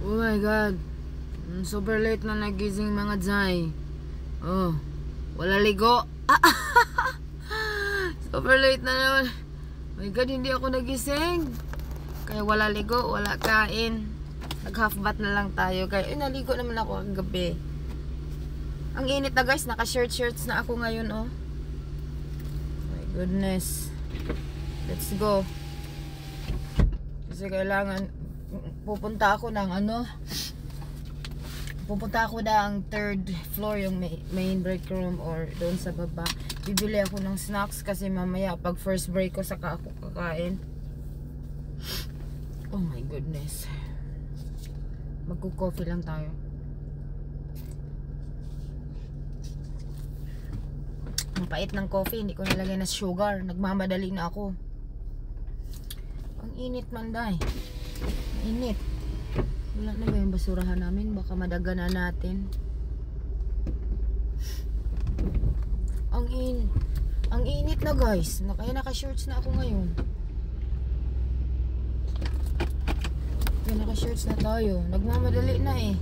Oh my God. Super late na nagising mga Jai. Oh, wala ligo. Super late na naman. Oh my God, hindi ako nagising. Kaya wala ligo, wala kain. Nag half bath na lang tayo. Kaya naligo naman ako kagabi. Ang init na guys, naka shirts na ako ngayon oh. My goodness. Let's go. Kasi kailangan pupunta ako ng pupunta ako ng third floor, yung main break room, or doon sa baba. Bibili ako ng snacks kasi mamaya pag first break ko saka ako kakain. Oh my goodness. Magko-coffee lang tayo. Ang pait ng coffee, hindi ko nilagay na sugar. Nagmamadali na ako. Ang init man day. Init. Wala na ba yung basurahan namin? Baka madaga na natin. Ang init na guys. Kaya naka-shorts na ako ngayon. Kaya naka-shorts na tayo. Nagmamadali na eh.